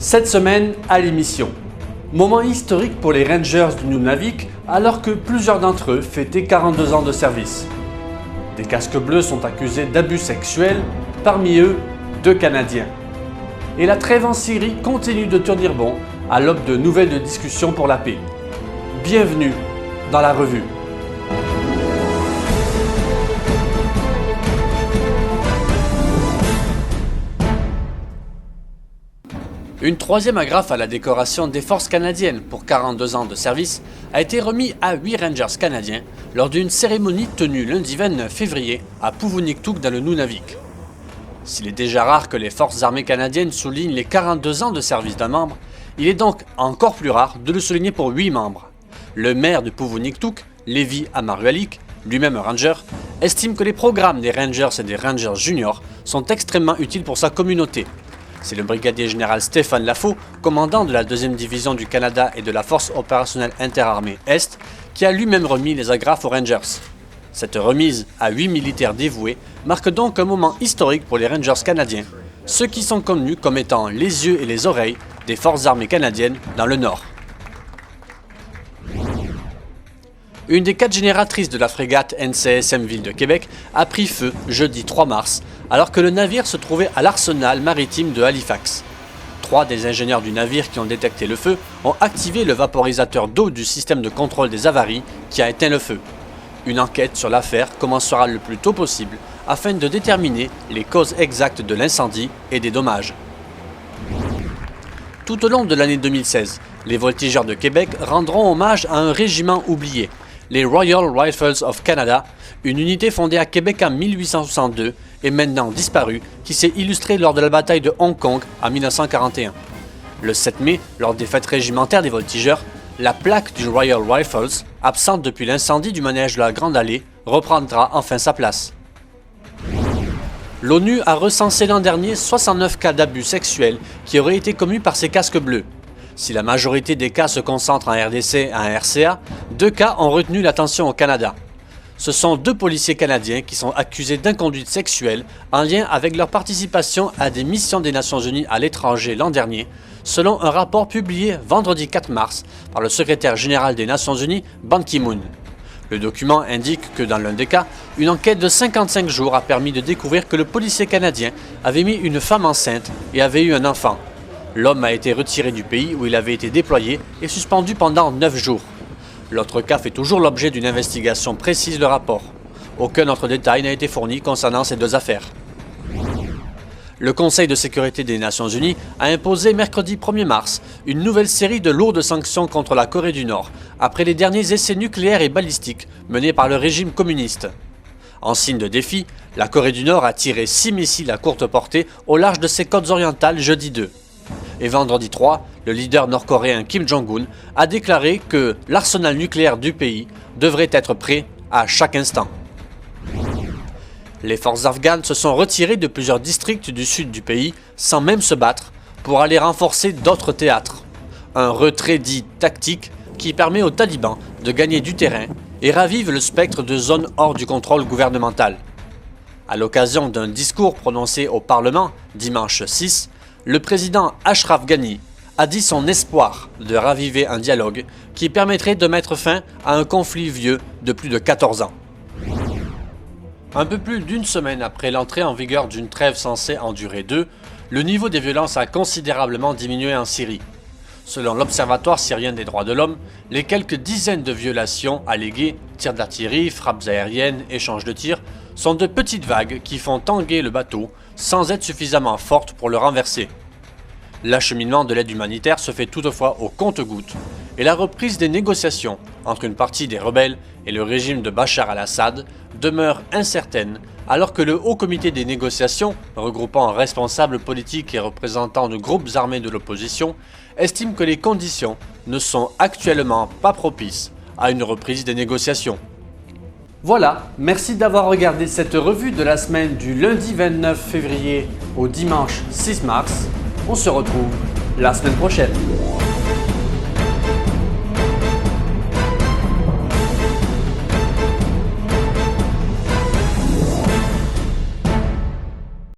Cette semaine à l'émission. Moment historique pour les Rangers du Nunavik alors que plusieurs d'entre eux fêtaient 42 ans de service. Des casques bleus sont accusés d'abus sexuels, parmi eux 2 Canadiens. Et la trêve en Syrie continue de tenir bon à l'aube de nouvelles discussions pour la paix. Bienvenue dans la revue. Une troisième agrafe à la décoration des forces canadiennes pour 42 ans de service a été remis à 8 Rangers canadiens lors d'une cérémonie tenue lundi 29 février à Puvunektuk dans le Nunavik. S'il est déjà rare que les forces armées canadiennes soulignent les 42 ans de service d'un membre, il est donc encore plus rare de le souligner pour 8 membres. Le maire de Puvunektuk, Levi Amarualik, lui-même un ranger, estime que les programmes des Rangers et des Rangers juniors sont extrêmement utiles pour sa communauté. C'est le brigadier général Stéphane Lafaux, commandant de la 2e division du Canada et de la Force opérationnelle interarmée Est, qui a lui-même remis les agrafes aux Rangers. Cette remise à 8 militaires dévoués marque donc un moment historique pour les Rangers canadiens, ceux qui sont connus comme étant les yeux et les oreilles des forces armées canadiennes dans le Nord. Une des 4 génératrices de la frégate NCSM Ville de Québec a pris feu jeudi 3 mars, alors que le navire se trouvait à l'arsenal maritime de Halifax. 3 des ingénieurs du navire qui ont détecté le feu ont activé le vaporisateur d'eau du système de contrôle des avaries qui a éteint le feu. Une enquête sur l'affaire commencera le plus tôt possible afin de déterminer les causes exactes de l'incendie et des dommages. Tout au long de l'année 2016, les voltigeurs de Québec rendront hommage à un régiment oublié, les Royal Rifles of Canada, une unité fondée à Québec en 1862 et maintenant disparue, qui s'est illustrée lors de la bataille de Hong Kong en 1941. Le 7 mai, lors des fêtes régimentaires des voltigeurs, la plaque du Royal Rifles, absente depuis l'incendie du manège de la Grande Allée, reprendra enfin sa place. L'ONU a recensé l'an dernier 69 cas d'abus sexuels qui auraient été commis par ces casques bleus. Si la majorité des cas se concentrent en RDC et en RCA, 2 cas ont retenu l'attention au Canada. Ce sont 2 policiers canadiens qui sont accusés d'inconduite sexuelle en lien avec leur participation à des missions des Nations Unies à l'étranger l'an dernier, selon un rapport publié vendredi 4 mars par le secrétaire général des Nations Unies, Ban Ki-moon. Le document indique que dans l'un des cas, une enquête de 55 jours a permis de découvrir que le policier canadien avait mis une femme enceinte et avait eu un enfant. L'homme a été retiré du pays où il avait été déployé et suspendu pendant 9 jours. L'autre cas fait toujours l'objet d'une investigation, précise le rapport. Aucun autre détail n'a été fourni concernant ces 2 affaires. Le Conseil de sécurité des Nations Unies a imposé mercredi 1er mars une nouvelle série de lourdes sanctions contre la Corée du Nord, après les derniers essais nucléaires et balistiques menés par le régime communiste. En signe de défi, la Corée du Nord a tiré 6 missiles à courte portée au large de ses côtes orientales jeudi 2. Et vendredi 3, le leader nord-coréen Kim Jong-un a déclaré que l'arsenal nucléaire du pays devrait être prêt à chaque instant. Les forces afghanes se sont retirées de plusieurs districts du sud du pays sans même se battre pour aller renforcer d'autres théâtres. Un retrait dit tactique qui permet aux talibans de gagner du terrain et ravive le spectre de zones hors du contrôle gouvernemental. À l'occasion d'un discours prononcé au Parlement dimanche 6, le président Ashraf Ghani a dit son espoir de raviver un dialogue qui permettrait de mettre fin à un conflit vieux de plus de 14 ans. Un peu plus d'une semaine après l'entrée en vigueur d'une trêve censée en durer 2, le niveau des violences a considérablement diminué en Syrie. Selon l'Observatoire syrien des droits de l'homme, les quelques dizaines de violations alléguées, tirs d'artillerie, frappes aériennes, échanges de tirs, sont de petites vagues qui font tanguer le bateau sans être suffisamment fortes pour le renverser. L'acheminement de l'aide humanitaire se fait toutefois au compte-gouttes et la reprise des négociations entre une partie des rebelles et le régime de Bachar al-Assad demeure incertaine alors que le Haut Comité des négociations, regroupant responsables politiques et représentants de groupes armés de l'opposition, estime que les conditions ne sont actuellement pas propices à une reprise des négociations. Voilà, merci d'avoir regardé cette revue de la semaine du lundi 29 février au dimanche 6 mars. On se retrouve la semaine prochaine.